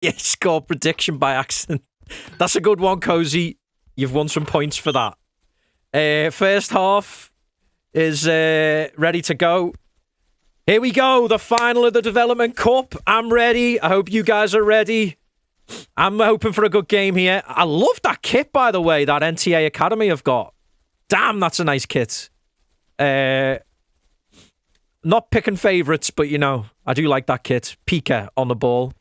Yeah, score prediction by accident. That's a good one, Cozy. You've won some points for that. First half is ready to go. Here we go, the final of the Development Cup. I'm ready. I hope you guys are ready. I'm hoping for a good game here. I love that kit, by the way, that NTA Academy have got. Damn, that's a nice kit. Not picking favourites, but, I do like that kit. Pika on the ball.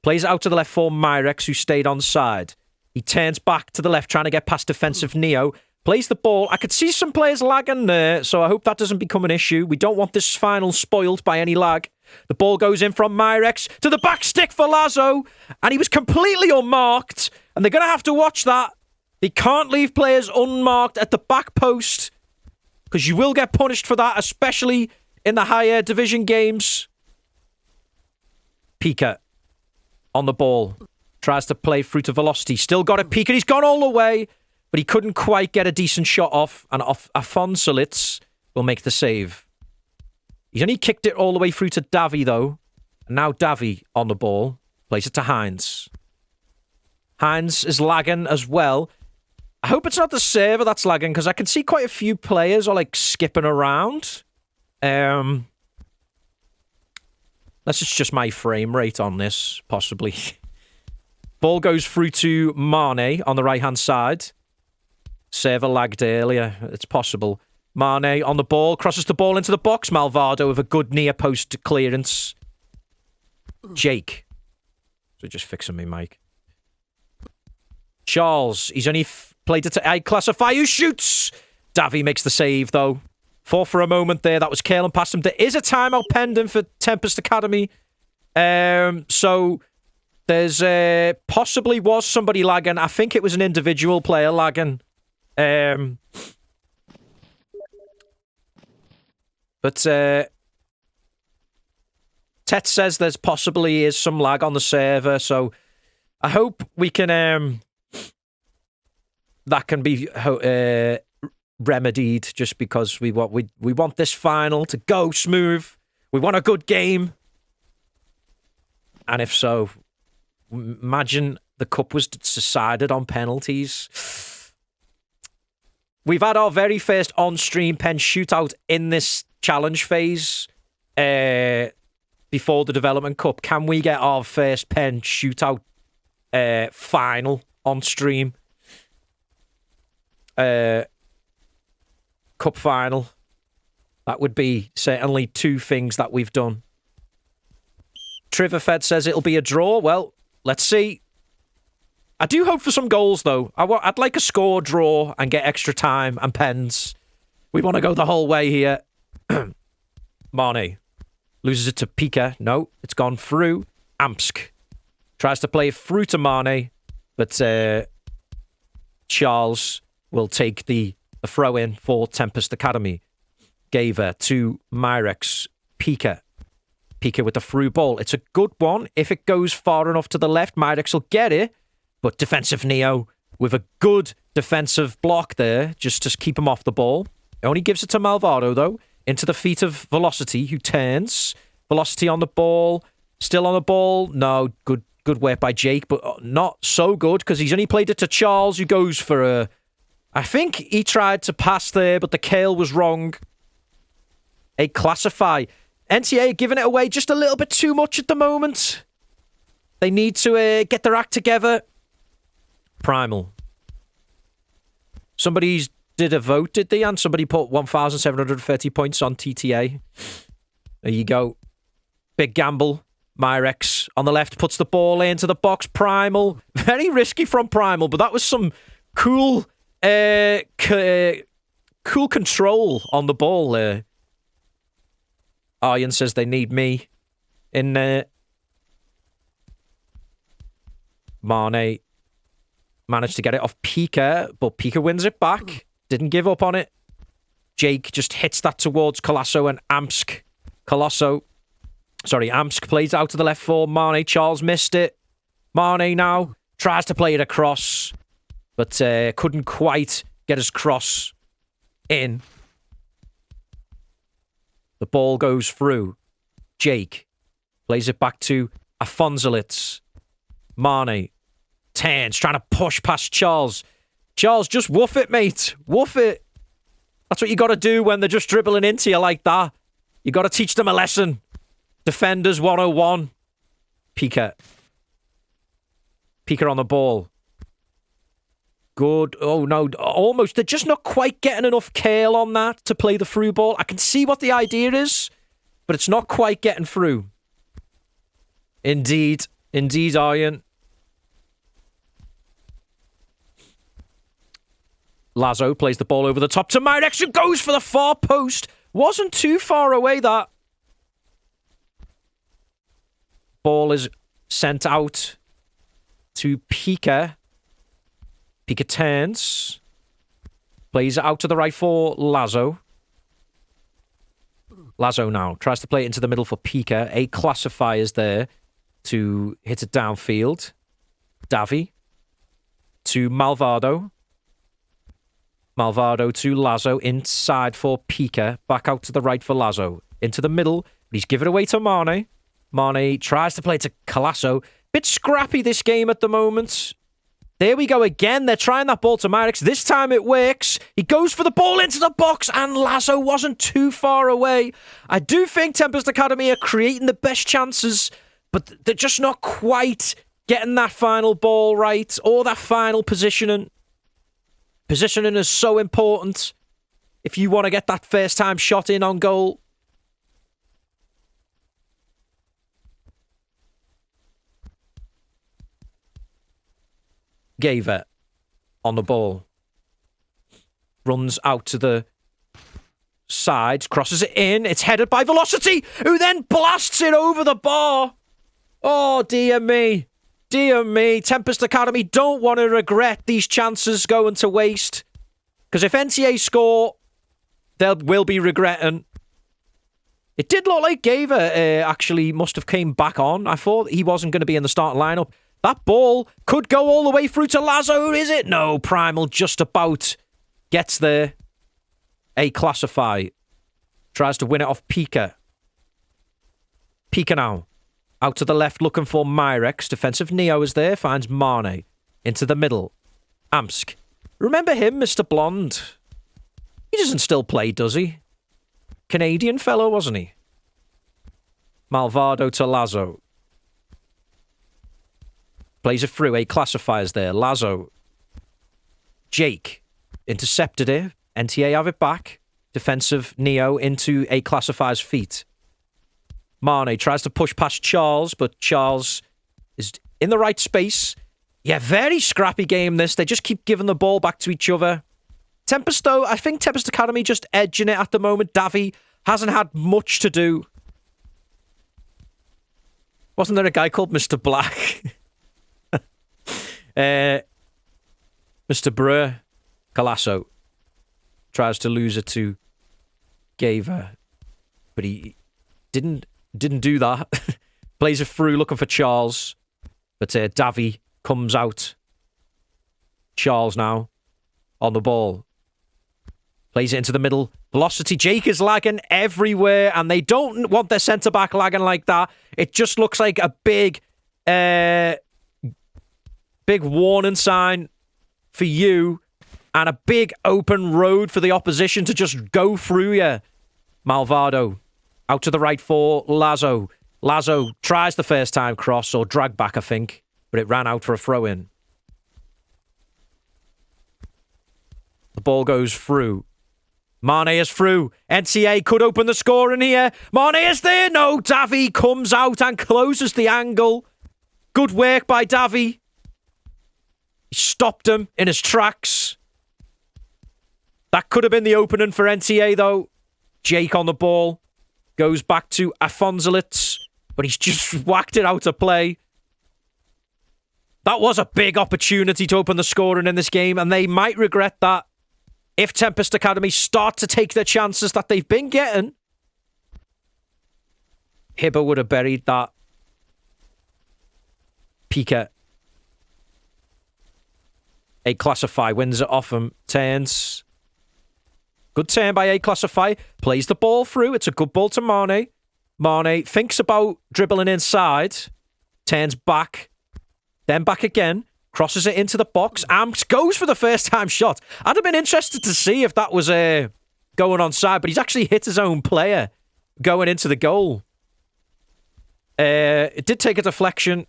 Plays it out to the left for Myrex, who stayed on side. He turns back to the left, trying to get past defensive Neo. Plays the ball. I could see some players lagging there, so I hope that doesn't become an issue. We don't want this final spoiled by any lag. The ball goes in from Myrex to the back stick for Lazo, and he was completely unmarked, and they're going to have to watch that. They can't leave players unmarked at the back post, because you will get punished for that, especially in the higher division games. Pika on the ball. Tries to play through to Velocity. Still got it, Pika. He's gone all the way, but he couldn't quite get a decent shot off, and Afonsolitz will make the save. He's only kicked it all the way through to Davi, though. And now Davi on the ball. Plays it to Hines. Hines is lagging as well. I hope it's not the server that's lagging, because I can see quite a few players are, skipping around. Unless it's just my frame rate on this, possibly. Ball goes through to Mane on the right-hand side. Server lagged earlier. It's possible. Mane on the ball. Crosses the ball into the box. Malvado with a good near-post clearance. Jake. So just fixing me, Mike. Charles. He's only played it to I classify. Who shoots? Davi makes the save, though. Fought for a moment there. That was Kalen past him. There is a timeout pending for Tempest Academy. So there's possibly was somebody lagging. I think it was an individual player lagging. But Tet says there's possibly is some lag on the server, so I hope we can that can be remedied, just because we want this final to go smooth. We want a good game. And if so, imagine the cup was decided on penalties. We've had our very first on-stream pen shootout in this challenge phase before the Development Cup. Can we get our first pen shootout final on stream? Cup final. That would be certainly two things that we've done. Triverfed says it'll be a draw. Well, let's see. I do hope for some goals, though. I'd like a score draw and get extra time and pens. We want to go the whole way here. Mane loses it to Pika. No, it's gone through. Amsk tries to play through to Mane, but Charles will take the throw in for Tempest Academy. Gave her to Myrex. Pika with the through ball. It's a good one. If it goes far enough to the left, Myrex will get it. But defensive Neo with a good defensive block there, just to keep him off the ball. Only gives it to Malvado, though. Into the feet of Velocity, who turns. Velocity on the ball. Still on the ball. No, good work by Jake, but not so good, because he's only played it to Charles, who goes for a... I think he tried to pass there, but the curl was wrong. A classify. NTA giving it away just a little bit too much at the moment. They need to get their act together. Primal. Somebody did a vote, did they? And somebody put 1,730 points on TTA. There you go. Big gamble. Myrex on the left puts the ball into the box. Primal. Very risky from Primal, but that was some cool cool control on the ball there. Aryan says they need me in there. Mane managed to get it off Pika, but Pika wins it back. Didn't give up on it. Jake just hits that towards Colosso and Amsk. Amsk plays out to the left for Mane. Charles missed it. Mane now tries to play it across, but couldn't quite get his cross in. The ball goes through. Jake plays it back to Afonsolitz. Mane turns, trying to push past Charles. Charles, just woof it, mate. Woof it. That's what you got to do when they're just dribbling into you like that. You got to teach them a lesson. Defenders 101. Piqué. Piqué on the ball. Good. Oh, no. Almost. They're just not quite getting enough curl on that to play the through ball. I can see what the idea is, but it's not quite getting through. Indeed. Indeed, Iron. Lazo plays the ball over the top to Myrex, who goes for the far post. Wasn't too far away, that. Ball is sent out to Piqué. Piqué turns. Plays it out to the right for Lazo. Lazo now tries to play it into the middle for Piqué. A classifiers there to hit it downfield. Davi to Malvado. Malvado to Lazo, inside for Piqué, back out to the right for Lazo, into the middle, but he's given away to Mane. Mane tries to play to Colasso. Bit scrappy this game at the moment. There we go again, they're trying that ball to Myrex. This time it works. He goes for the ball into the box, and Lazo wasn't too far away. I do think Tempest Academy are creating the best chances, but they're just not quite getting that final ball right, or that final positioning. Positioning is so important if you want to get that first-time shot in on goal. Gave it on the ball. Runs out to the side, crosses it in. It's headed by Velocity, who then blasts it over the bar. Oh, dear me. Dear me, Tempest Academy don't want to regret these chances going to waste. Because if NTA score, they will be regretting. It did look like Gaver actually must have came back on. I thought he wasn't going to be in the starting lineup. That ball could go all the way through to Lazo, is it? No, Primal just about gets there. A classify. Tries to win it off Piqué. Piqué now. Out to the left, looking for Myrex. Defensive Neo is there, finds Mane. Into the middle. Amsk. Remember him, Mr. Blonde? He doesn't still play, does he? Canadian fellow, wasn't he? Malvado to Lazo. Plays it through, A classifiers there. Lazo. Jake. Intercepted it. NTA have it back. Defensive Neo into A classifier's feet. Mane tries to push past Charles, but Charles is in the right space. Yeah, very scrappy game this. They just keep giving the ball back to each other. Tempest, though, I think Tempest Academy just edging it at the moment. Davi hasn't had much to do. Wasn't there a guy called Mr. Black? Mr. Brr. Colasso tries to lose it to Gaver, but he didn't do that. Plays it through, looking for Charles. But Davi comes out. Charles now on the ball. Plays it into the middle. Velocity. Jake is lagging everywhere, and they don't want their centre-back lagging like that. It just looks like a big warning sign for you, and a big open road for the opposition to just go through you. Malvado. Out to the right for Lazo. Lazo tries the first time cross, or drag back, I think, but it ran out for a throw-in. The ball goes through. Mane is through. NCA could open the score in here. Mane is there. No, Davi comes out and closes the angle. Good work by Davi. He stopped him in his tracks. That could have been the opening for NTA, though. Jake on the ball. Goes back to Afonsolitz, but he's just whacked it out of play. That was a big opportunity to open the scoring in this game, and they might regret that if Tempest Academy start to take the chances that they've been getting. Hibber would have buried that. Piqué. A classify wins it off him. Turns. Good turn by A classify. Plays the ball through. It's a good ball to Mane. Mane thinks about dribbling inside. Turns back. Then back again. Crosses it into the box. Amps goes for the first-time shot. I'd have been interested to see if that was going onside, but he's actually hit his own player going into the goal. It did take a deflection.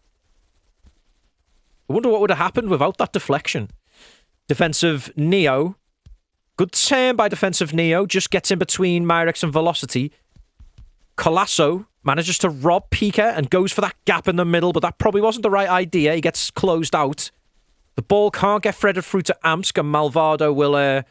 I wonder what would have happened without that deflection. Defensive Neo. Good turn by defensive Neo. Just gets in between Myrex and Velocity. Colasso manages to rob Pika and goes for that gap in the middle, but that probably wasn't the right idea. He gets closed out. The ball can't get threaded through to Amsk, and Malvado will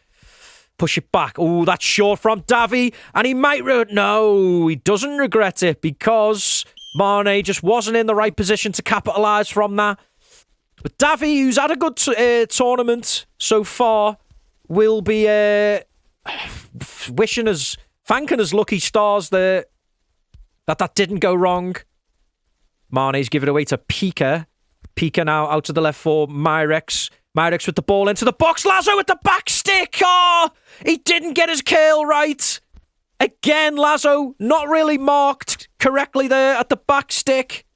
push it back. Oh, that's short from Davi, and he might... No, he doesn't regret it because Mane just wasn't in the right position to capitalise from that. But Davi, who's had a good tournament so far, will be thanking his lucky stars there that didn't go wrong. Mane's give it away to Pika. Pika now out to the left for Myrex. Myrex with the ball into the box. Lazo with the back stick. Oh, he didn't get his curl right. Again, Lazo not really marked correctly there at the back stick.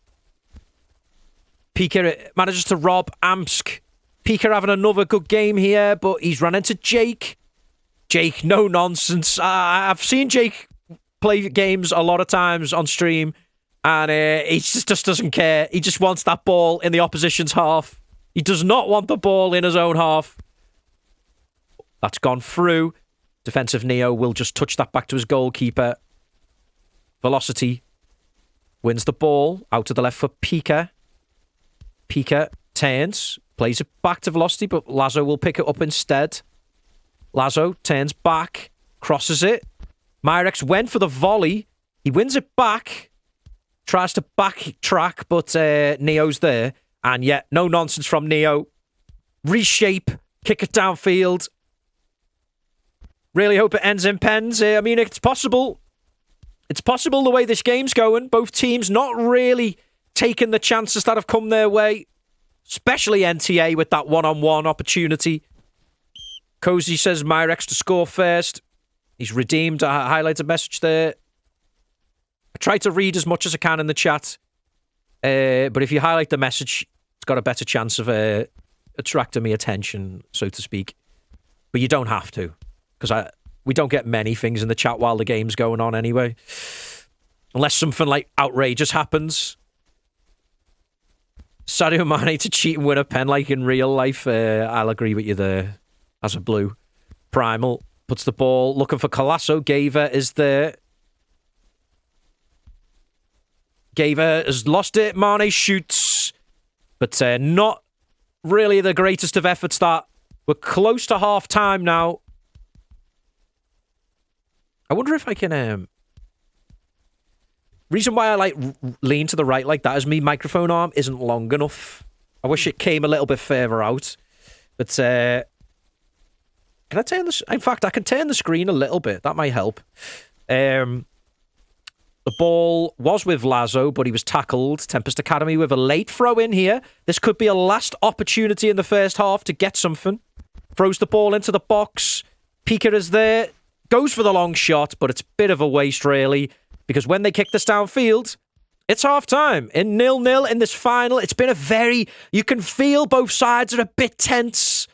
Pika manages to rob Amsk. Pika having another good game here, but he's run into Jake. Jake, no nonsense. I've seen Jake play games a lot of times on stream, and he just doesn't care. He just wants that ball in the opposition's half. He does not want the ball in his own half. That's gone through. Defensive Neo will just touch that back to his goalkeeper. Velocity wins the ball out to the left for Pika. Pika turns, plays it back to Velocity, but Lazo will pick it up instead. Lazo turns back, crosses it. Myrex went for the volley. He wins it back. Tries to backtrack, but Neo's there. And yet, no nonsense from Neo. Reshape, kick it downfield. Really hope it ends in pens. I mean, it's possible. It's possible the way this game's going. Both teams not really taking the chances that have come their way. Especially NTA with that one-on-one opportunity. Cozy says Myrex to score first. He's redeemed. I highlight a message there. I try to read as much as I can in the chat. But if you highlight the message, it's got a better chance of attracting me attention, so to speak. But you don't have to. Because we don't get many things in the chat while the game's going on anyway. Unless something like outrageous happens. Sadio Mane to cheat and win a pen like in real life. I'll agree with you there. As a blue. Primal puts the ball, looking for Colasso. Gaver is there. Gaver has lost it. Mane shoots. But not really the greatest of efforts that. We're close to half time now. I wonder if I can... Reason why I lean to the right like that is my microphone arm isn't long enough. I wish it came a little bit further out. But can I turn this? In fact, I can turn the screen a little bit. That might help. The ball was with Lazo, but he was tackled. Tempest Academy with a late throw in here. This could be a last opportunity in the first half to get something. Throws the ball into the box. Pika is there. Goes for the long shot, but it's a bit of a waste, really. Because when they kick this downfield, it's half-time. In 0-0 in this final, it's been a very... You can feel both sides are a bit tense.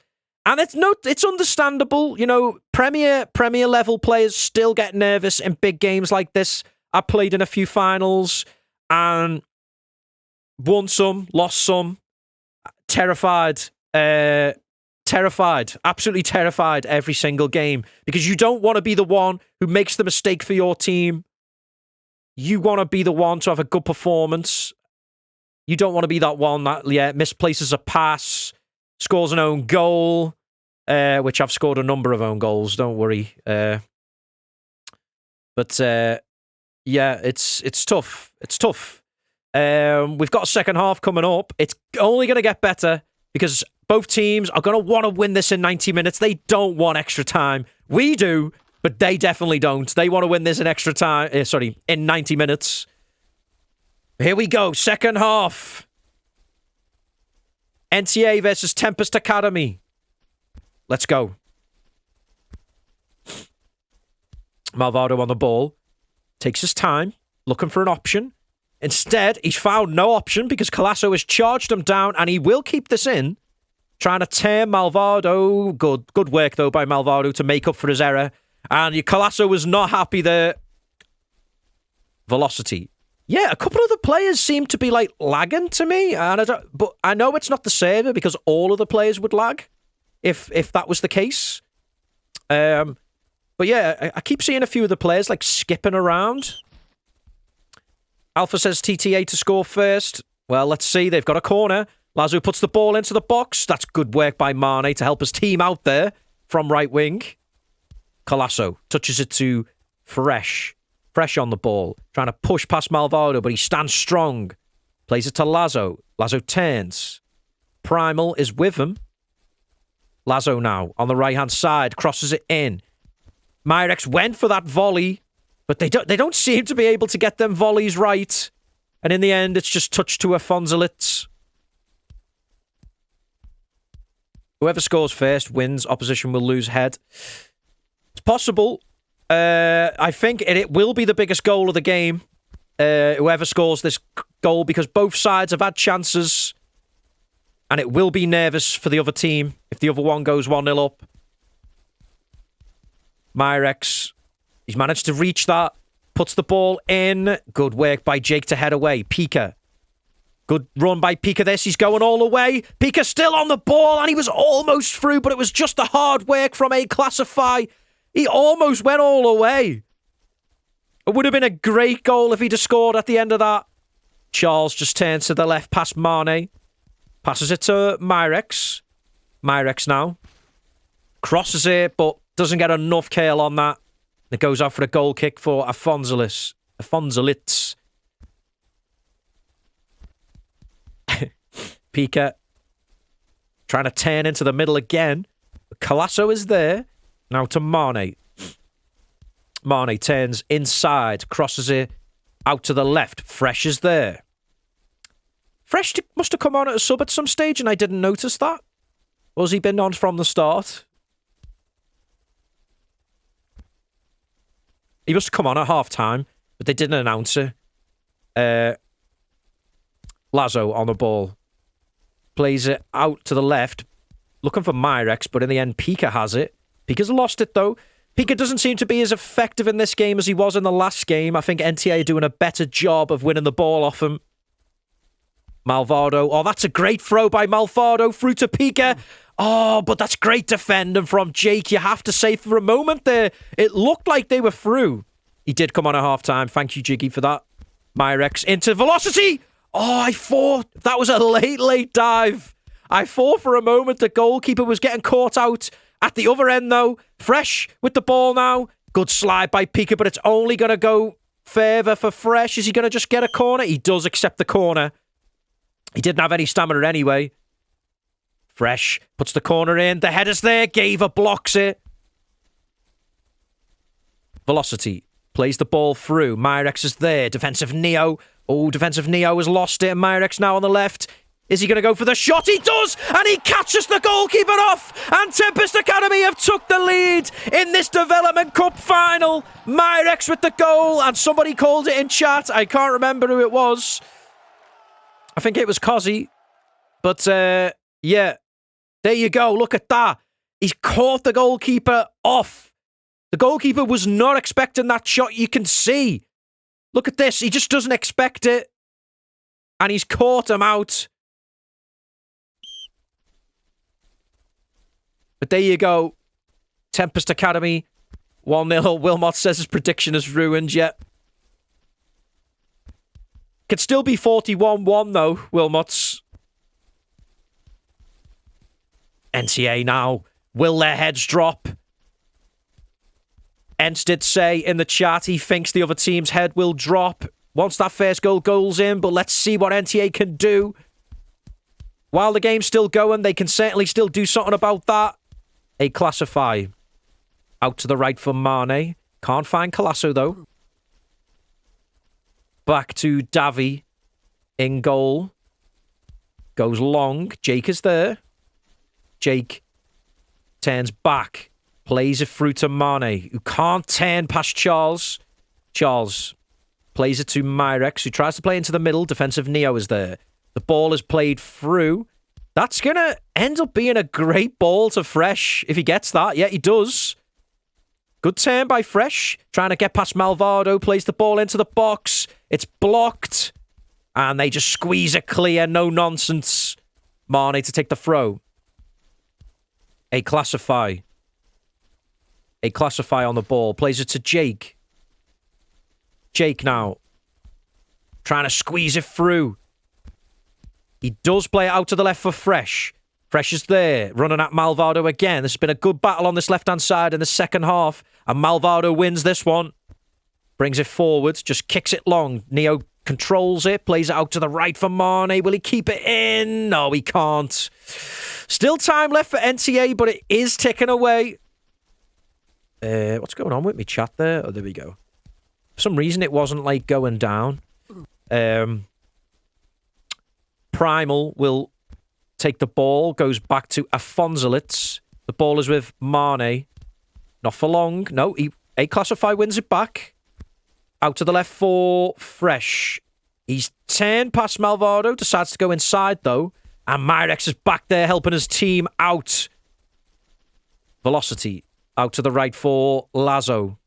And it's understandable. You know, Premier level players still get nervous in big games like this. I played in a few finals and won some, lost some. Terrified. Absolutely terrified every single game. Because you don't want to be the one who makes the mistake for your team. You want to be the one to have a good performance. You don't want to be that one that, misplaces a pass, scores an own goal, which I've scored a number of own goals, don't worry. But it's tough. It's tough. We've got a second half coming up. It's only going to get better because both teams are going to want to win this in 90 minutes. They don't want extra time. We do. But they definitely don't. They want to win this in extra time. In 90 minutes. Here we go. Second half. NTA versus Tempest Academy. Let's go. Malvado on the ball. Takes his time. Looking for an option. Instead, he's found no option because Colasso has charged him down, and he will keep this in, trying to turn Malvado. Good work, though, by Malvado to make up for his error. And Colasso was not happy there. Velocity. Yeah, a couple of the players seem to be, like, lagging to me. But I know it's not the server because all of the players would lag if that was the case. But yeah, I keep seeing a few of the players, like, skipping around. Alpha says TTA to score first. Well, let's see. They've got a corner. Lazo puts the ball into the box. That's good work by Mane to help his team out there from right wing. Colasso touches it to Fresh. Fresh on the ball. Trying to push past Malvado, but he stands strong. Plays it to Lazo. Lazo turns. Primal is with him. Lazo now on the right-hand side. Crosses it in. Myrex went for that volley, but they don't seem to be able to get them volleys right. And in the end, it's just touched to Afonsolitz. Whoever scores first wins. Opposition will lose head. It's possible. I think it will be the biggest goal of the game. Whoever scores this goal, because both sides have had chances. And it will be nervous for the other team if the other one goes 1-0 up. Myrex, he's managed to reach that. Puts the ball in. Good work by Jake to head away. Pika. Good run by Pika this. He's going all the way. Pika still on the ball, and he was almost through, but it was just the hard work from A Classify. He almost went all the way. It would have been a great goal if he'd have scored at the end of that. Charles just turns to the left past Mane. Passes it to Myrex. Myrex now. Crosses it, but doesn't get enough curl on that. It goes out for a goal kick for Afonsolitz. Pika trying to turn into the middle again. Colasso is there. Now to Mane. Mane turns inside. Crosses it out to the left. Fresh is there. Fresh must have come on at a sub at some stage and I didn't notice that. Or has he been on from the start? He must have come on at half-time, but they didn't announce it. Lazo on the ball. Plays it out to the left. Looking for Myrex, but in the end, Pika has it. Pika's lost it, though. Pika doesn't seem to be as effective in this game as he was in the last game. I think NTA are doing a better job of winning the ball off him. Malvado. Oh, that's a great throw by Malvado through to Pika. Oh, but that's great defending from Jake. You have to say for a moment there, it looked like they were through. He did come on at half-time. Thank you, Jiggy, for that. Myrex into Velocity. Oh, I thought that was a late dive. I thought for a moment the goalkeeper was getting caught out at the other end, though. Fresh with the ball now. Good slide by Pika, but it's only going to go further for Fresh. Is he going to just get a corner? He does accept the corner. He didn't have any stamina anyway. Fresh puts the corner in. The header's there. Gaver blocks it. Velocity plays the ball through. Myrex is there. Defensive Neo. Oh, defensive Neo has lost it. And Myrex now on the left. Is he going to go for the shot? He does! And he catches the goalkeeper off! And Tempest Academy have took the lead in this Development Cup final. Myrex with the goal. And somebody called it in chat. I can't remember who it was. I think it was Cozzy. But, yeah. There you go. Look at that. He's caught the goalkeeper off. The goalkeeper was not expecting that shot. You can see. Look at this. He just doesn't expect it. And he's caught him out. But there you go. Tempest Academy, 1-0. Wilmot says his prediction is ruined yet. Could still be 41-1 though, Wilmot's. NTA now. Will their heads drop? Ents did say in the chat he thinks the other team's head will drop once that first goal's in, but let's see what NTA can do. While the game's still going, they can certainly still do something about that. A Classify. Out to the right for Mane. Can't find Colasso, though. Back to Davi. In goal. Goes long. Jake is there. Jake turns back. Plays it through to Mane, who can't turn past Charles. Charles Plays it to Myrex, who tries to play into the middle. Defensive Neo is there. The ball is played through. That's going to end up being a great ball to Fresh if he gets that. Yeah, he does. Good turn by Fresh. Trying to get past Malvado. Plays the ball into the box. It's blocked. And they just squeeze it clear. No nonsense. Marnie to take the throw. A Classify on the ball. Plays it to Jake. Jake now. Trying to squeeze it through. He does play it out to the left for Fresh. Fresh is there. Running at Malvado again. There's been a good battle on this left-hand side in the second half. And Malvado wins this one. Brings it forward. Just kicks it long. Neo controls it. Plays it out to the right for Marnie. Will he keep it in? No, he can't. Still time left for NTA, but it is ticking away. What's going on with me chat there? Oh, there we go. For some reason, it wasn't like going down. Primal will take the ball, goes back to Afonsolitz. The ball is with Mane. Not for long. No, A Classify wins it back. Out to the left for Fresh. He's turned past Malvado, decides to go inside though. And Myrex is back there helping his team out. Velocity out to the right for Lazo.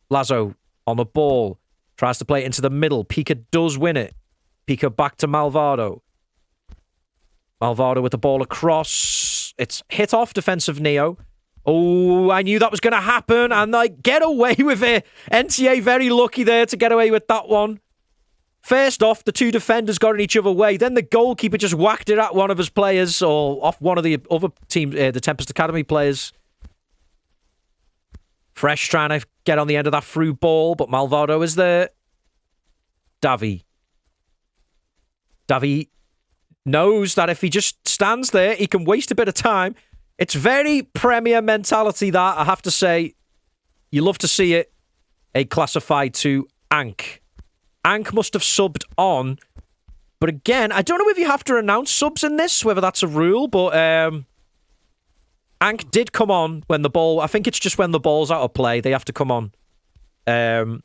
Lazo on the ball. Tries to play it into the middle. Pika does win it. Pika back to Malvado. Malvado with the ball across. It's hit off defensive Neo. Oh, I knew that was going to happen. And like, get away with it. NTA very lucky there to get away with that one. First off, the two defenders got in each other way. Then the goalkeeper just whacked it at one of his players or off one of the other team, the Tempest Academy players. Fresh trying to get on the end of that through ball, but Malvado is there. Davi knows that if he just stands there, he can waste a bit of time. It's very Premier mentality, that, I have to say. You love to see it. A Classify to Ank. Ank must have subbed on. But again, I don't know if you have to announce subs in this, whether that's a rule, but Ank did come on when the ball... I think it's just when the ball's out of play, they have to come on. Or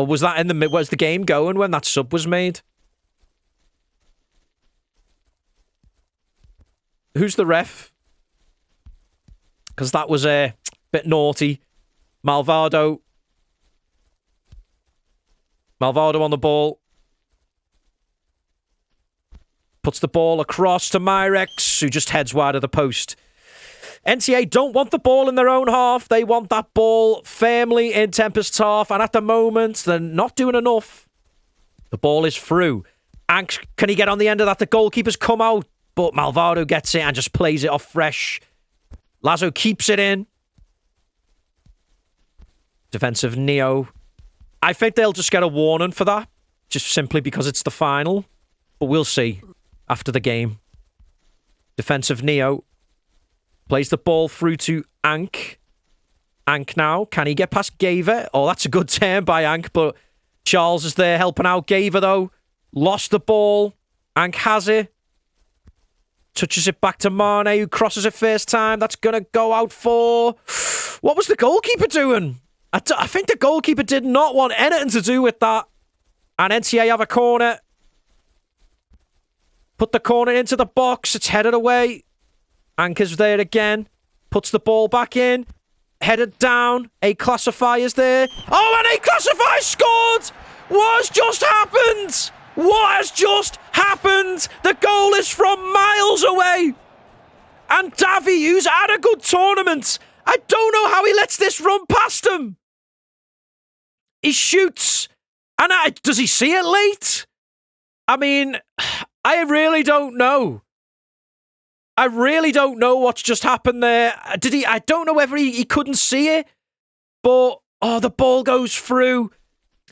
was that in the mid? Was the game going when that sub was made? Who's the ref? Because that was a bit naughty. Malvado on the ball. Puts the ball across to Myrex, who just heads wide of the post. NTA don't want the ball in their own half. They want that ball firmly in Tempest's half. And at the moment, they're not doing enough. The ball is through. And can he get on the end of that? The goalkeeper's come out. But Malvado gets it and just plays it off Fresh. Lazo keeps it in. Defensive Neo. I think they'll just get a warning for that. Just simply because it's the final. But we'll see after the game. Defensive Neo. Plays the ball through to Ank. Ank now. Can he get past Gaver? Oh, that's a good turn by Ank. But Charles is there helping out Gaver, though. Lost the ball. Ank has it. Touches it back to Mane, who crosses it first time. That's going to go out for... What was the goalkeeper doing? I think the goalkeeper did not want anything to do with that. And NTA have a corner. Put the corner into the box. It's headed away. Anker's there again. Puts the ball back in. Headed down. A Classify is there. Oh, and A Classify scored! What's just happened? What has just happened? The goal is from miles away. And Davi, who's had a good tournament, I don't know how he lets this run past him. He shoots. And does he see it late? I mean, I really don't know. I really don't know what's just happened there. I don't know whether he couldn't see it. But, the ball goes through.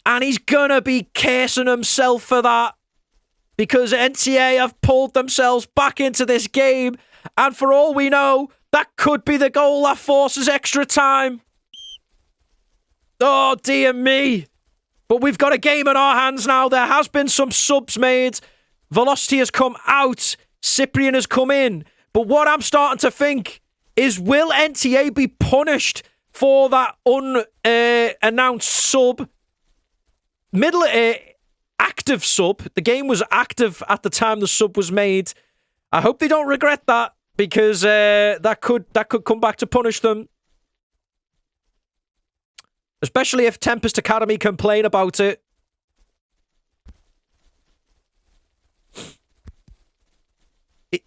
And he's going to be cursing himself for that. Because NTA have pulled themselves back into this game. And for all we know, that could be the goal that forces extra time. Oh, dear me. But we've got a game in our hands now. There has been some subs made. Velocity has come out. Cyprian has come in. But what I'm starting to think is, will NTA be punished for that unannounced sub. Active sub. The game was active at the time the sub was made. I hope they don't regret that, because that could come back to punish them. Especially if Tempest Academy complain about it.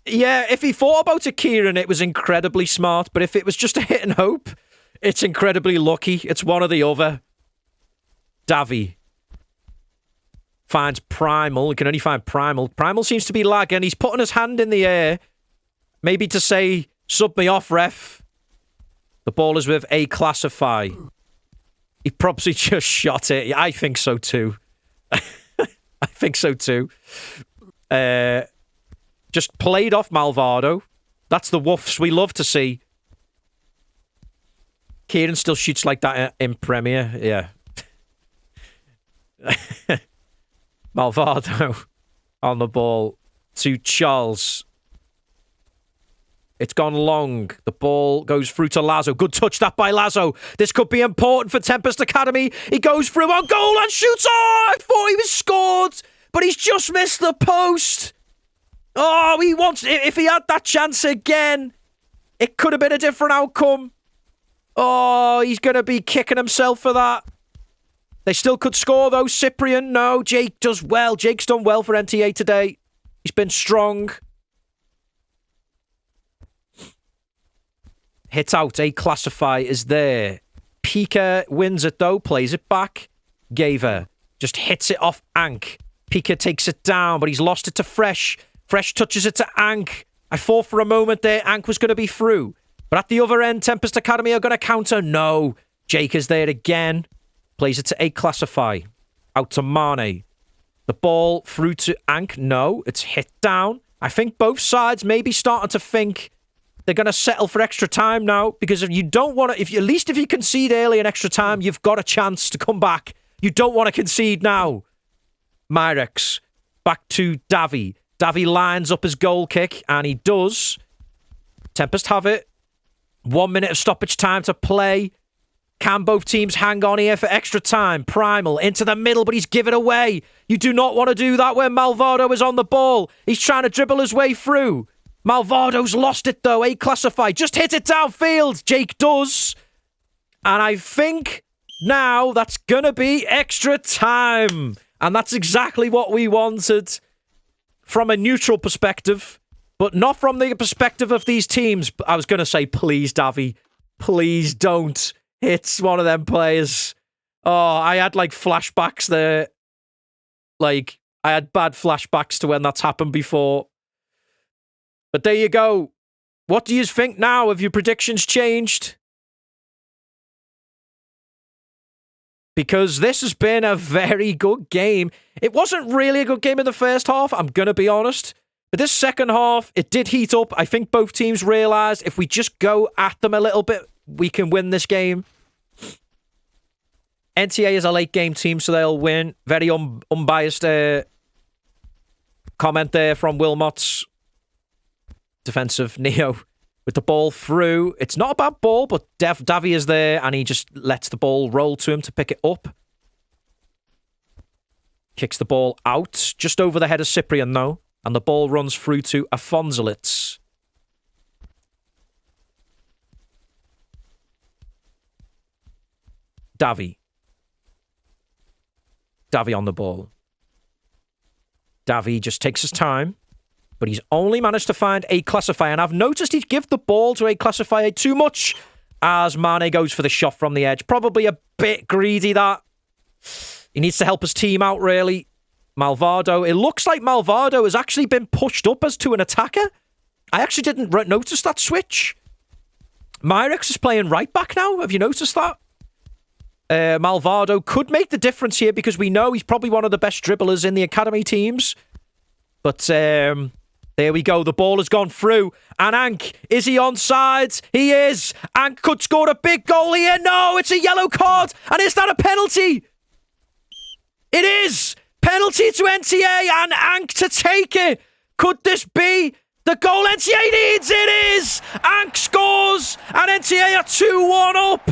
Yeah, if he thought about it, Kieran, it was incredibly smart. But if it was just a hit and hope, it's incredibly lucky. It's one or the other. Davi finds Primal. He can only find Primal. Primal seems to be lagging. He's putting his hand in the air. Maybe to say, sub me off, ref. The ball is with A Classify. He probably just shot it. I think so too. I think so too. Just played off Malvado. That's the woofs we love to see. Kieran still shoots like that in Premier. Yeah. Malvado on the ball to Charles. It's gone long. The ball goes through to Lazo. Good touch that by Lazo. This could be important for Tempest Academy. He goes through on goal and shoots. Oh, I thought he was scored, but he's just missed the post. Oh, he wants... If he had that chance again, it could have been a different outcome. Oh, he's going to be kicking himself for that. They still could score, though. Cyprian, no. Jake does well. Jake's done well for NTA today. He's been strong. Hit out. A Classify is there. Pika wins it, though. Plays it back. Gaver just hits it off Ank. Pika takes it down, but he's lost it to Fresh. Fresh touches it to Ank. I thought for a moment there Ank was going to be through. But at the other end, Tempest Academy are going to counter. No. Jake is there again. Plays it to A Classify. Out to Mane. The ball through to Ank. No. It's hit down. I think both sides may be starting to think they're going to settle for extra time now. Because if you don't want to... At least if you concede early in extra time, you've got a chance to come back. You don't want to concede now. Myrex. Back to Davi. Davi lines up his goal kick, and he does. Tempest have it. 1 minute of stoppage time to play. Can both teams hang on here for extra time? Primal into the middle, but he's given away. You do not want to do that when Malvado is on the ball. He's trying to dribble his way through. Malvado's lost it, though. A Classify. Just hit it downfield. Jake does. And I think now that's going to be extra time. And that's exactly what we wanted. From a neutral perspective, but not from the perspective of these teams. I was going to say, please, Davi, please don't hit one of them players. Oh, I had like flashbacks there. Like, I had bad flashbacks to when that's happened before. But there you go. What do you think now? Have your predictions changed? Because this has been a very good game. It wasn't really a good game in the first half, I'm going to be honest. But this second half, it did heat up. I think both teams realised if we just go at them a little bit, we can win this game. NTA is a late game team, so they'll win. Very unbiased comment there from Wilmot's defensive Neo. With the ball through. It's not a bad ball, but Davi is there and he just lets the ball roll to him to pick it up. Kicks the ball out just over the head of Cyprian, though. And the ball runs through to Afonsolitz. Davi. Davi on the ball. Davi just takes his time. But he's only managed to find A Classify. And I've noticed he's give the ball to A Classify too much as Mane goes for the shot from the edge. Probably a bit greedy, that. He needs to help his team out, really. Malvado. It looks like Malvado has actually been pushed up as to an attacker. I actually didn't notice that switch. Myrex is playing right back now. Have you noticed that? Malvado could make the difference here because we know he's probably one of the best dribblers in the academy teams. But there we go. The ball has gone through. And Ank, is he onside? He is. Ank could score a big goal here. No, it's a yellow card. And is that a penalty? It is. Penalty to NTA and Ank to take it. Could this be the goal NTA needs? It is. Ank scores and NTA are 2-1 up.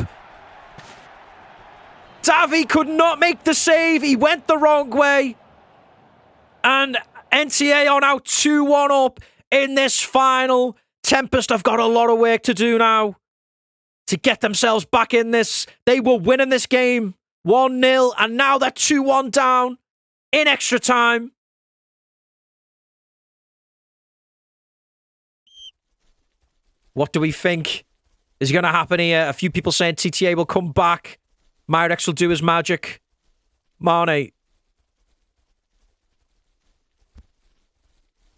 Davi could not make the save. He went the wrong way. And NTA are now 2-1 up in this final. Tempest have got a lot of work to do now to get themselves back in this. They were winning this game 1-0, and now they're 2-1 down in extra time. What do we think is going to happen here? A few people saying TTA will come back. Myrex will do his magic. Mane.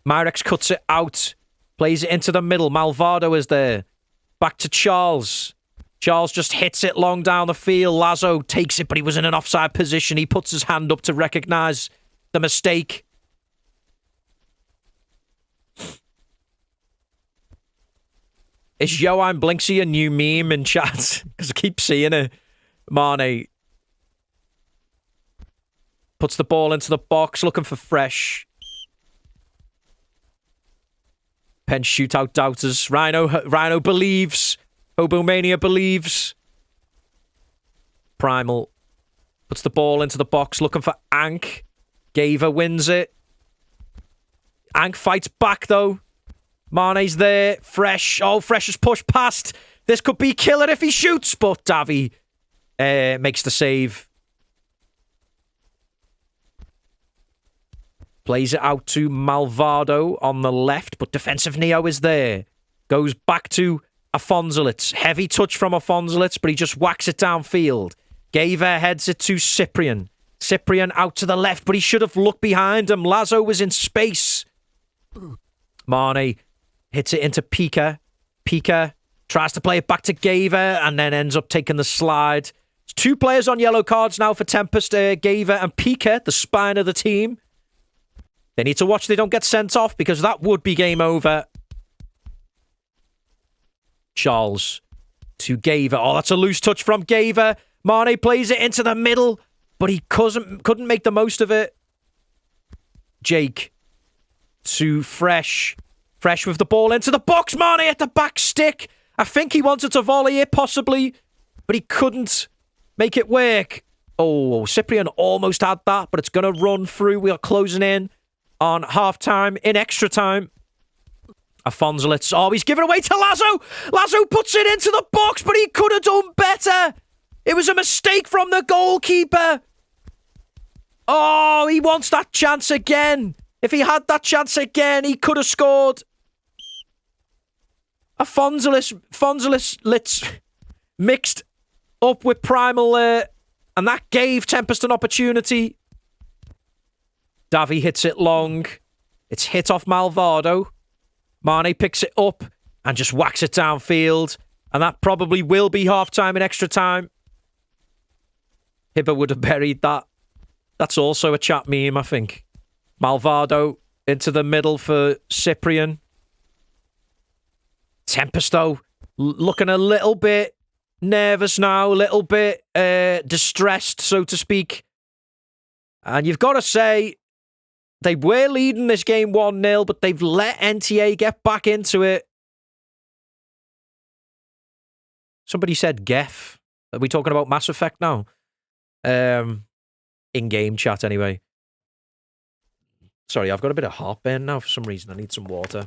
Myrex cuts it out. Plays it into the middle. Malvado is there. Back to Charles. Charles just hits it long down the field. Lazo takes it, but he was in an offside position. He puts his hand up to recognise the mistake. Is Yo I'm Blinksy a new meme in chat? Because I keep seeing it. Mane puts the ball into the box, looking for Fresh. Pen shootout doubters. Rhino believes. Hobomania believes. Primal puts the ball into the box, looking for Ank. Gaver wins it. Ank fights back, though. Mane's there. Fresh. Oh, Fresh is pushed past. This could be killer if he shoots, but Davi makes the save. Plays it out to Malvado on the left, but defensive Neo is there. Goes back to Afonsolitz. Heavy touch from Afonsolitz, but he just whacks it downfield. Gaver heads it to Cyprian. Cyprian out to the left, but he should have looked behind him. Lazo was in space. Mane hits it into Pika. Pika tries to play it back to Gaver and then ends up taking the slide. It's 2 players on yellow cards now for Tempest. Gaver and Pika, the spine of the team. They need to watch they don't get sent off because that would be game over. Charles to Gaver. Oh, that's a loose touch from Gaver. Mane plays it into the middle, but he couldn't make the most of it. Jake to Fresh. Fresh with the ball into the box. Mane at the back stick. I think he wanted to volley it possibly, but he couldn't make it work. Oh, Cyprian almost had that, but it's going to run through. We are closing in on half-time, in extra time. Afonsolitz. Oh, he's given away to Lazo. Lazo puts it into the box, but he could have done better. It was a mistake from the goalkeeper. Oh, he wants that chance again. If he had that chance again, he could have scored. Afonsolitz mixed up with Primal there, and that gave Tempest an opportunity. Davi hits it long. It's hit off Malvado. Mane picks it up and just whacks it downfield. And that probably will be half-time in extra time. Hibber would have buried that. That's also a chat meme, I think. Malvado into the middle for Cyprian. Tempest, though, looking a little bit nervous now, a little bit distressed, so to speak. And you've got to say, they were leading this game 1-0, but they've let NTA get back into it. Somebody said Geff. Are we talking about Mass Effect now? In-game chat, anyway. Sorry, I've got a bit of heartburn now for some reason. I need some water.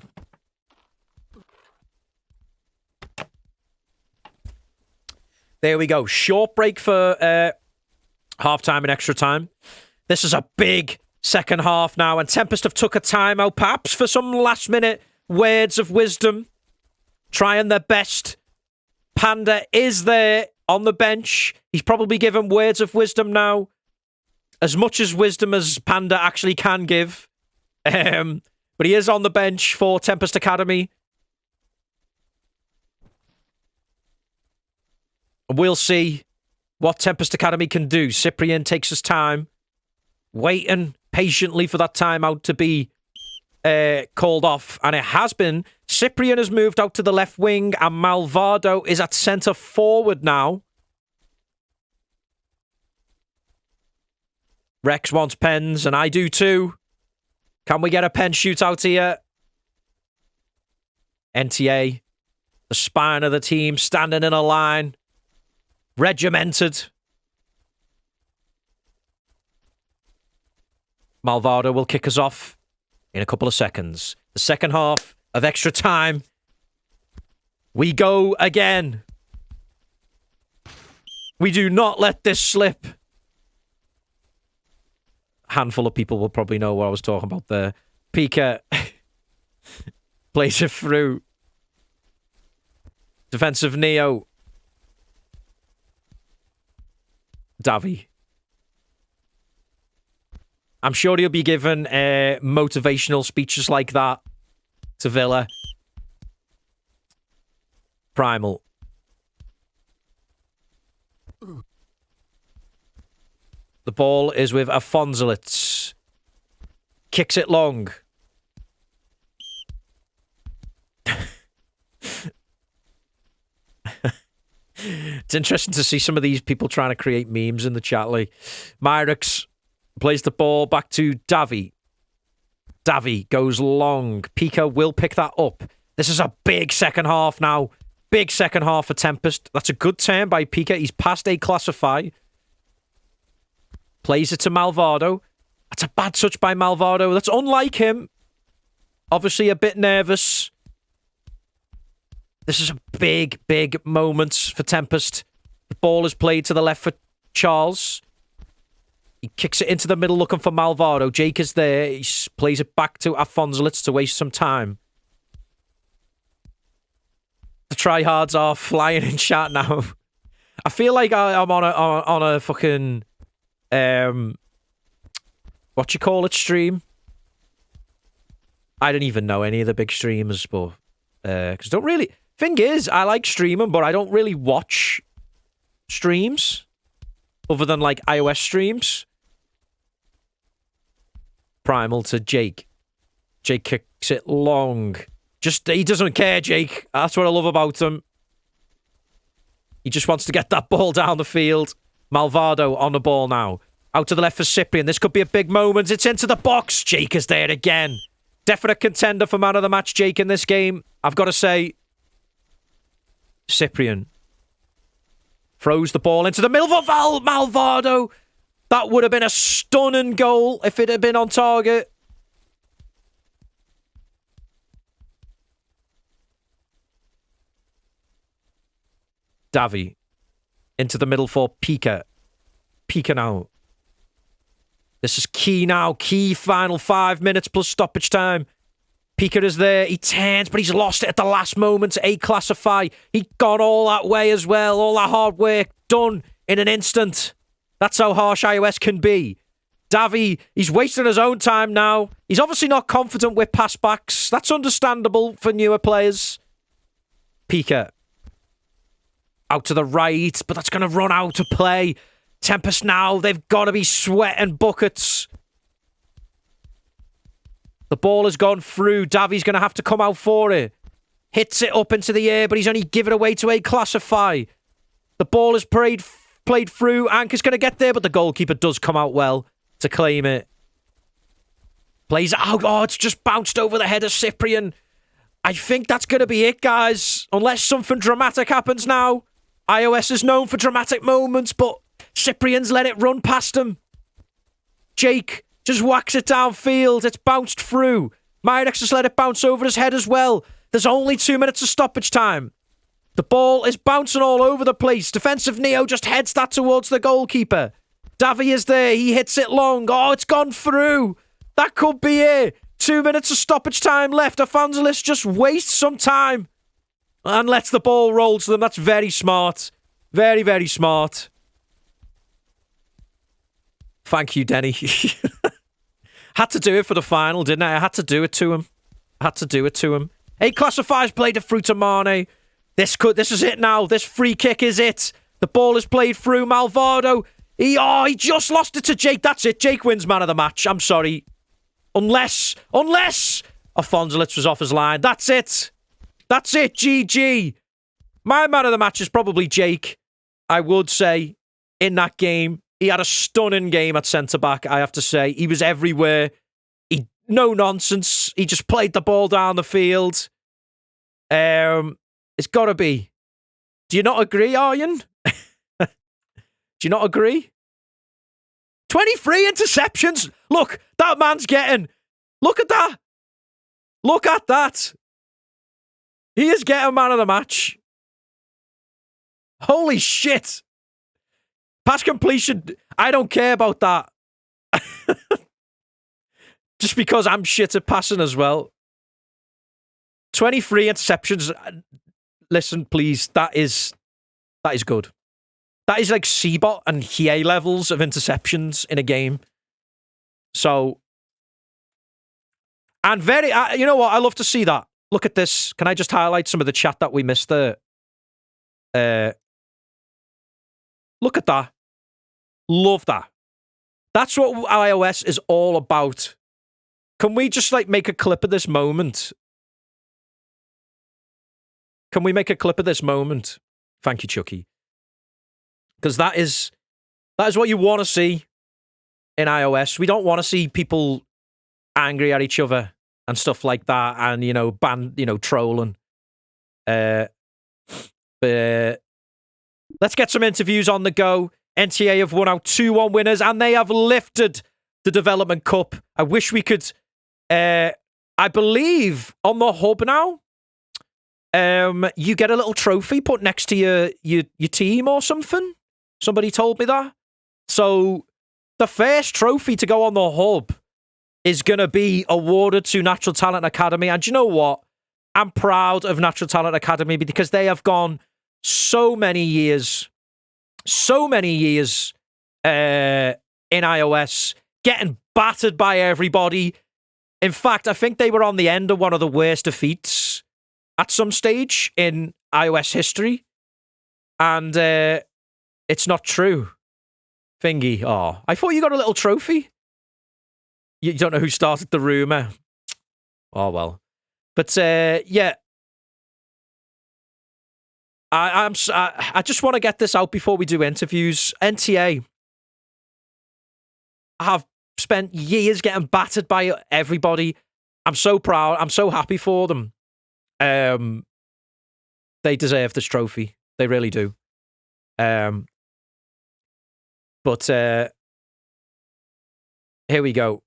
There we go. Short break for half-time and extra time. This is a big second half now, and Tempest have took a timeout, perhaps for some last-minute words of wisdom. Trying their best. Panda is there on the bench. He's probably given words of wisdom now. As much as wisdom as Panda actually can give. But he is on the bench for Tempest Academy. We'll see what Tempest Academy can do. Cyprian takes his time, waiting patiently for that timeout to be called off. And it has been. Cyprian has moved out to the left wing, and Malvado is at centre forward now. Rex wants pens, and I do too. Can we get a pen shootout here? NTA, the spine of the team, standing in a line. Regimented. Malvado will kick us off in a couple of seconds. The second half of extra time. We go again. We do not let this slip. Handful of people will probably know what I was talking about there. Pika plays it through. Defensive Neo. Davi. I'm sure he'll be given motivational speeches like that to Villa. Primal. The ball is with Afonsolitz. Kicks it long. It's interesting to see some of these people trying to create memes in the chat. Like, Myrex plays the ball back to Davi. Davi goes long. Pika will pick that up. This is a big second half now. Big second half for Tempest. That's a good turn by Pika. He's past A classify. Plays it to Malvado. That's a bad touch by Malvado. That's unlike him. Obviously a bit nervous. This is a big, big moment for Tempest. The ball is played to the left for Charles. He kicks it into the middle looking for Malvado. Jake is there. He plays it back to Afonsolitz to waste some time. The tryhards are flying in chat now. I feel like I'm on a fucking what you call it stream. I don't even know any of the big streamers, but because don't really. Thing is, I like streaming, but I don't really watch streams other than like iOS streams. Primal to Jake. Jake kicks it long. He doesn't care, Jake. That's what I love about him. He just wants to get that ball down the field. Malvado on the ball now. Out to the left for Cyprian. This could be a big moment. It's into the box. Jake is there again. Definite contender for man of the match, Jake, in this game. I've got to say, Cyprian throws the ball into the middle of Malvado. That would have been a stunning goal if it had been on target. Davi into the middle for Pika. Pika now. This is key now. Key final 5 minutes plus stoppage time. Pika is there. He turns, but he's lost it at the last moment. A classify. He got all that way as well. All that hard work done in an instant. That's how harsh iOS can be. Davi, he's wasting his own time now. He's obviously not confident with pass backs. That's understandable for newer players. Pika. Out to the right, but that's going to run out of play. Tempest now, they've got to be sweating buckets. The ball has gone through. Davi's going to have to come out for it. Hits it up into the air, but he's only given it away to A classify. The ball is played through. Anker's going to get there, but the goalkeeper does come out well to claim it. Plays it out. Oh, it's just bounced over the head of Cyprian. I think that's going to be it, guys. Unless something dramatic happens now. iOS is known for dramatic moments, but Cyprian's let it run past him. Jake just whacks it downfield. It's bounced through. Myrex just let it bounce over his head as well. There's only 2 minutes of stoppage time. The ball is bouncing all over the place. Defensive Neo just heads that towards the goalkeeper. Davi is there. He hits it long. Oh, it's gone through. That could be it. 2 minutes of stoppage time left. Afonsolitz just wastes some time and lets the ball roll to them. That's very smart. Very, very smart. Thank you, Denny. Had to do it for the final, didn't I? I had to do it to him. A classifies played it through to Mane. This is it now. This free kick is it. The ball is played through. Malvado. He just lost it to Jake. That's it. Jake wins man of the match. I'm sorry. Unless Afonsolitz was off his line. That's it. GG. My man of the match is probably Jake, I would say, in that game. He had a stunning game at centre-back, I have to say. He was everywhere. No nonsense. He just played the ball down the field. It's got to be. Do you not agree, Arjen? Do you not agree? 23 interceptions. Look, that man's getting... Look at that. Look at that. He is getting man of the match. Holy shit. Pass completion. I don't care about that. Just because I'm shit at passing as well. 23 interceptions. Listen, please. That is good. That is like C-bot and HA levels of interceptions in a game. So, and very, you know what? I love to see that. Look at this. Can I just highlight some of the chat that we missed there? Look at that. Love that. That's what iOS is all about. Can we just like make a clip of this moment? Can we make a clip of this moment? Thank you, Chucky. Because that is what you want to see in iOS. We don't want to see people angry at each other and stuff like that, and trolling. But let's get some interviews on the go. NTA have won out 2-1 winners, and they have lifted the Development Cup. I wish we could. I believe on the hub now, you get a little trophy put next to your team or something. Somebody told me that. So the first trophy to go on the hub is going to be awarded to Natural Talent Academy. And do you know what? I'm proud of Natural Talent Academy because they have gone so many years in iOS, getting battered by everybody. In fact, I think they were on the end of one of the worst defeats at some stage in iOS history. And it's not true. Thingy. Oh, I thought you got a little trophy. You don't know who started the rumour. Oh, well. But, yeah. I just want to get this out before we do interviews. NTA have spent years getting battered by everybody. I'm so proud. I'm so happy for them. They deserve this trophy. They really do. But here we go.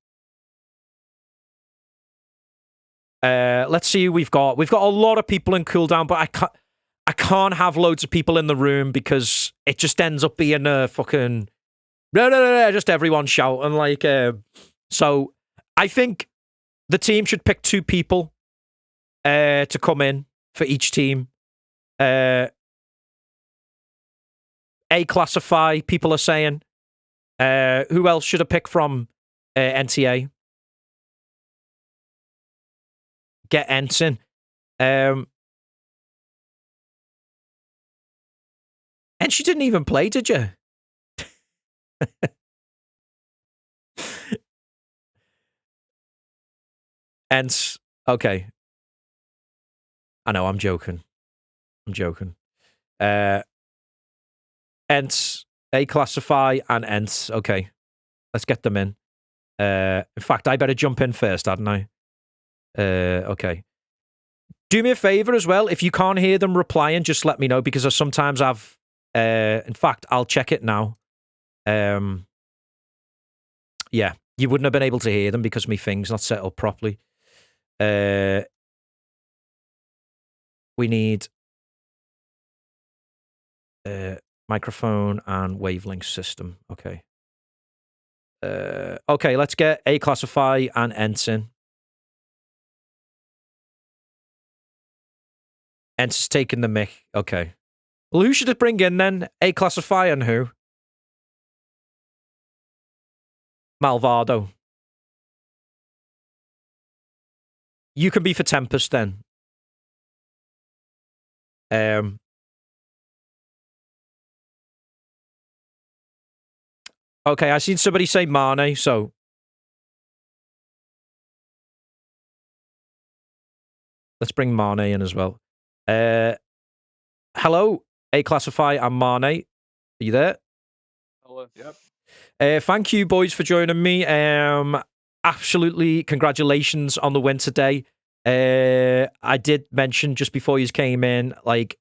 Let's see who we've got. We've got a lot of people in cooldown, but I can't have loads of people in the room because it just ends up being a fucking just everyone shouting like. So I think the team should pick 2 people to come in for each team. A classify, people are saying. Who else should I pick from NTA? Get Ensign. And she didn't even play, did you? Ents. Okay. I know, I'm joking. Ents. A classify and Ents. Okay. Let's get them in. In fact, I better jump in first, hadn't I? Okay. Do me a favor as well. If you can't hear them replying, just let me know because I sometimes have. In fact, I'll check it now. Yeah, you wouldn't have been able to hear them because my thing's not set up properly. We need microphone and wavelength system. Okay. Okay, let's get A classify and Ensign. Ensign's taking the mic. Okay. Well, who should it bring in then? A classify and who? Malvado. You can be for Tempest then. Okay, I seen somebody say Mane, so let's bring Mane in as well. Hello, A classify and Mane. Are you there? Hello. Yep. Thank you, boys, for joining me. Absolutely, congratulations on the win today. I did mention just before you came in, like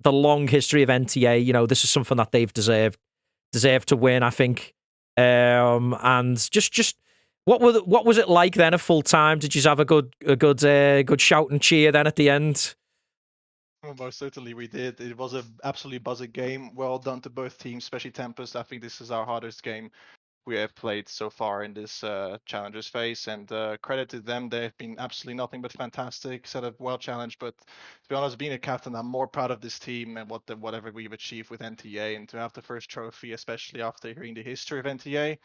the long history of NTA. You know, this is something that they've deserved to win. I think And just what was it like then at full time? Did you have a good shout and cheer then at the end? Well, most certainly we did. It was an absolutely buzzing game. Well done to both teams, especially Tempest. I think this is our hardest game we have played so far in this challengers phase, and credit to them. They've been absolutely nothing but fantastic, set up well challenged. But to be honest, being a captain, I'm more proud of this team and whatever we've achieved with NTA, and to have the first trophy, especially after hearing the history of NTA,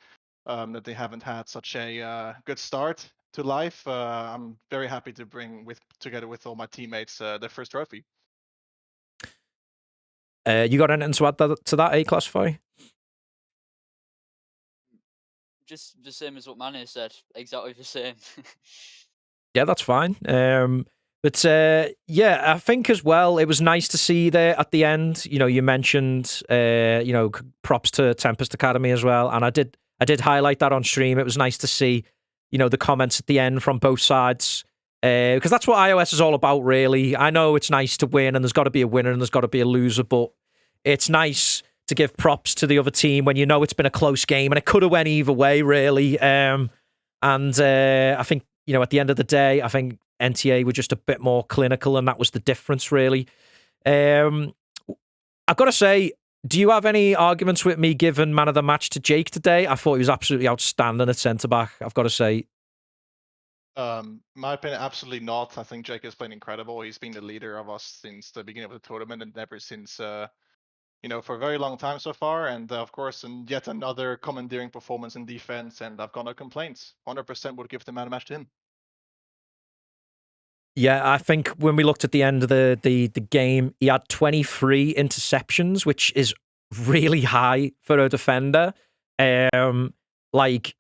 that they haven't had such a good start to life. I'm very happy to bring together with all my teammates their first trophy. You got anything to add to that, A Classify? Just the same as what Manu said. Exactly the same. Yeah, that's fine. But yeah, I think as well, it was nice to see there at the end. You know, you mentioned props to Tempest Academy as well, and I did highlight that on stream. It was nice to see, the comments at the end from both sides, because that's what iOS is all about, really. I know it's nice to win, and there's got to be a winner and there's got to be a loser, but it's nice to give props to the other team when you know it's been a close game and it could have went either way, really. And I think, at the end of the day, I think NTA were just a bit more clinical, and that was the difference, really. I've got to say, do you have any arguments with me giving man of the match to Jake today? I thought he was absolutely outstanding at centre back, I've got to say. My opinion, absolutely not. I think Jake has been incredible. He's been the leader of us since the beginning of the tournament and ever since, for a very long time so far. And of course, and yet another commandeering performance in defense. And I've got no complaints. 100% would give the man of the match to him. Yeah, I think when we looked at the end of the game, he had 23 interceptions, which is really high for a defender. Like,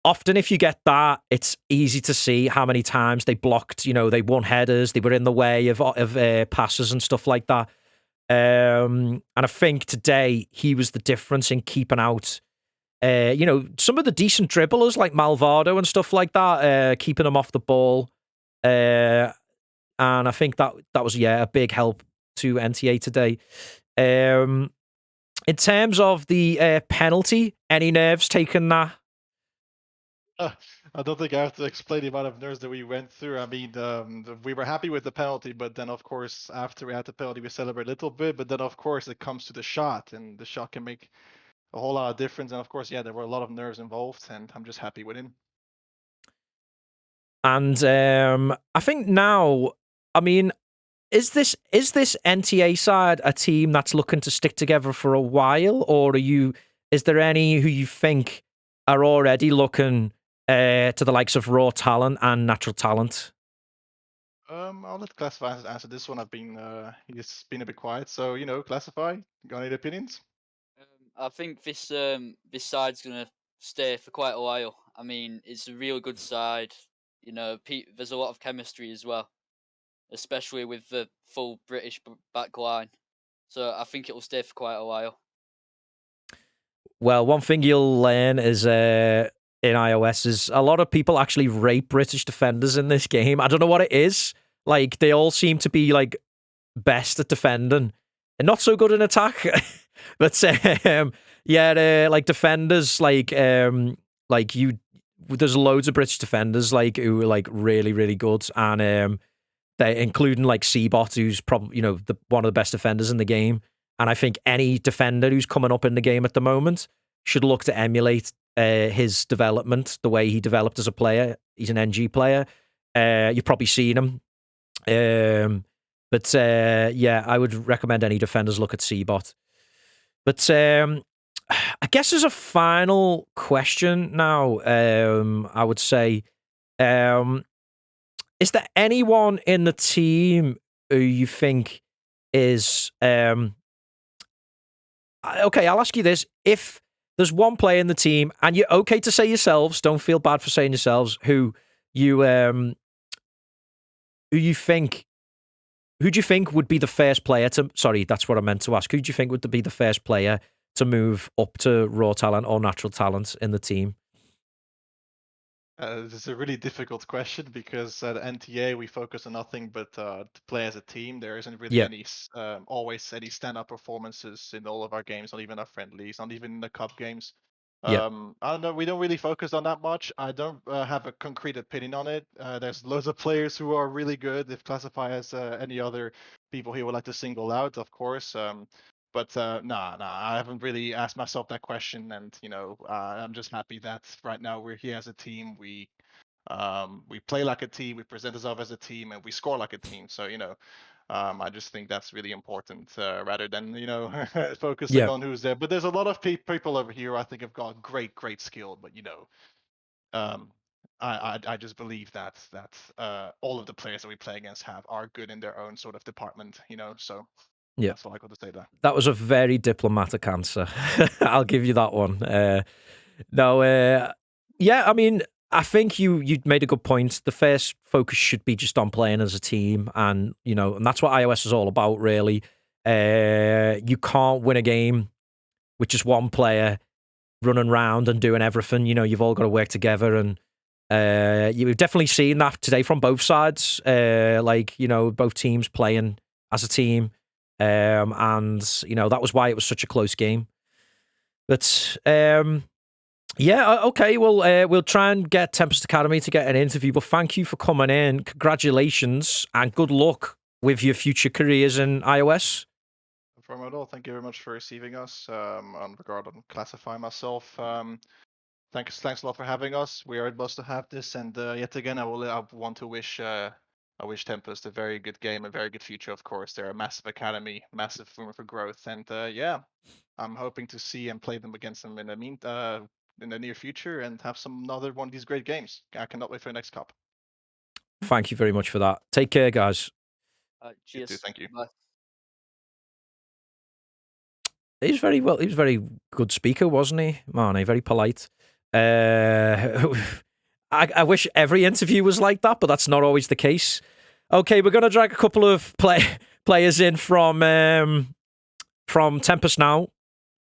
often if you get that, it's easy to see how many times they blocked. They won headers, they were in the way of passes and stuff like that. And I think today he was the difference in keeping out. Some of the decent dribblers like Malvado and stuff like that, keeping them off the ball. And I think that was a big help to NTA today. In terms of the penalty, any nerves taking that? I don't think I have to explain the amount of nerves that we went through. I mean, we were happy with the penalty, but then of course after we had the penalty, we celebrate a little bit. But then of course it comes to the shot, and the shot can make a whole lot of difference. And of course, yeah, there were a lot of nerves involved, and I'm just happy with him. And I think now, I mean, is this NTA side a team that's looking to stick together for a while, or is there any who you think are already looking to the likes of raw talent and natural talent? I'll let Classify answer this one. He's been a bit quiet, so Classify. Got any opinions? I think this side's gonna stay for quite a while. I mean, it's a real good side. There's a lot of chemistry as well, especially with the full British back line. So I think it'll stay for quite a while. Well, one thing you'll learn is in iOS is a lot of people actually rate British defenders in this game. I don't know what it is. Like, they all seem to be like best at defending and not so good in attack. But like defenders, like you, there's loads of British defenders like who are like really, really good, and they including like Seabot, who's probably one of the best defenders in the game. And I think any defender who's coming up in the game at the moment should look to emulate his development, the way he developed as a player. He's an NG player. You've probably seen him. But I would recommend any defenders look at Seabot. But I guess as a final question now, I would say, is there anyone in the team who you think is okay? I'll ask you this: if there's one player in the team, and you're okay to say yourselves, don't feel bad for saying yourselves, who you think. Who do you think would be the first player to? Sorry, that's what I meant to ask. Who do you think would be the first player to move up to raw talent or natural talent in the team? This is a really difficult question because at NTA we focus on nothing but to play as a team. There isn't really Yeah. always any stand-up performances in all of our games, not even our friendlies, not even in the cup games. Yeah. I don't know. We don't really focus on that much. I don't have a concrete opinion on it. There's loads of players who are really good. If classify as any other people he would like to single out, of course. But nah, I haven't really asked myself that question, and I'm just happy that right now we're here as a team. We play like a team, we present ourselves as a team, and we score like a team. So I just think that's really important rather than focusing Yeah. on who's there. But there's a lot of people over here I think have got great skill, but I just believe that all of the players that we play against are good in their own sort of department. So Yeah. that's all I got to say there. That was a very diplomatic answer. I'll give you that one. Yeah, I mean, I think you made a good point. The first focus should be just on playing as a team, and and that's what iOS is all about, really. You can't win a game with just one player running around and doing everything. You've all got to work together, and you've definitely seen that today from both sides. Both teams playing as a team, and that was why it was such a close game. But yeah, okay. Well, we'll try and get Tempest Academy to get an interview. But thank you for coming in. Congratulations and good luck with your future careers in iOS. No problem at all. Thank you very much for receiving us. On regard on classify myself. Thanks a lot for having us. We are blessed to have this, and yet again, I want to wish Tempest a very good game, a very good future. Of course, they're a massive academy, massive room for growth, and yeah, I'm hoping to see and play them against them in the near future and have another one of these great games. I cannot wait for the next cup. Thank you very much for that. Take care, guys. Cheers. You too, thank you. Bye. He was a very good speaker, wasn't he? Marnie, very polite. I wish every interview was like that, but that's not always the case. Okay, we're going to drag a couple of players in from Tempest now.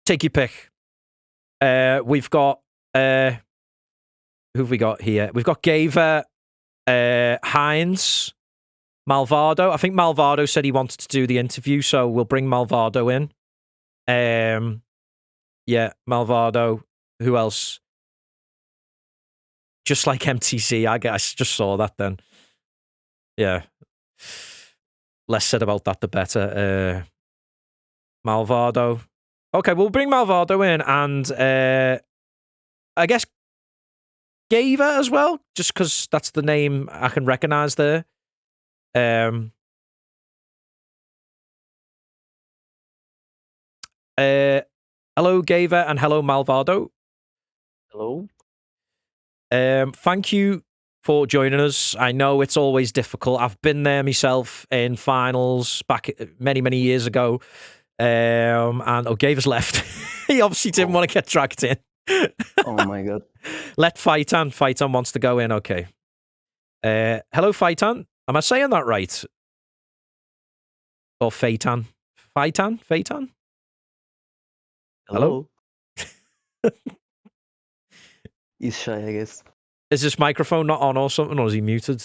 Take your pick. We've got who have we got here? We've got Gaver, Hines, Malvado. I think Malvado said he wanted to do the interview, so we'll bring Malvado in. Yeah, Malvado. Who else? Just like MTC, I guess. Just saw that then. Yeah. Less said about that, the better. Malvado. Okay, we'll bring Malvado in, and I guess Gaver as well, just because that's the name I can recognize there. Hello, Gaver, and hello, Malvado. Hello. Thank you for joining us. I know it's always difficult. I've been there myself in finals back many years ago. And Gaver's left. He obviously didn't want to get dragged in. Oh my god. Let Faitan. Faitan wants to go in. Okay. Hello, Faitan. Am I saying that right? Or Faitan? Faitan? Hello? He's shy, I guess. Is this microphone not on or something, or is he muted?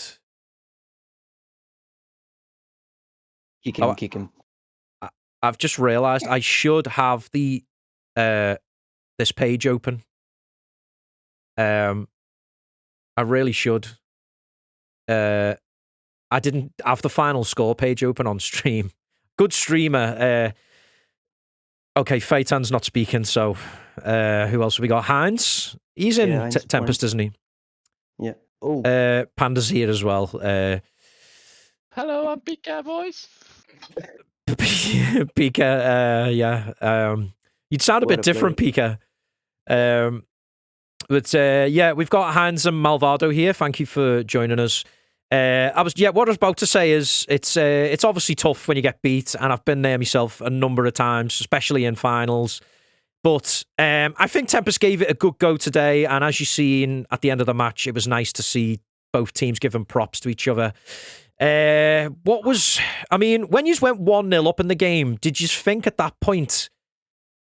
Kick him, kick him. I've just realised I should have the this page open. I really should. I didn't have the final score page open on stream. Good streamer. Okay, Faitan's not speaking, so who else have we got? Hines? He's in Tempest, isn't he? Yeah. Oh. Panda's here as well. Hello, I'm Pika, boys. Pika, yeah. You'd sound a bit different, Pika. But yeah, we've got Hines and Malvado here. Thank you for joining us. What I was about to say is it's obviously tough when you get beat, and I've been there myself a number of times, especially in finals. But I think Tempest gave it a good go today, and as you seen at the end of the match, it was nice to see both teams giving props to each other. When you went 1-0 up in the game, did you think at that point,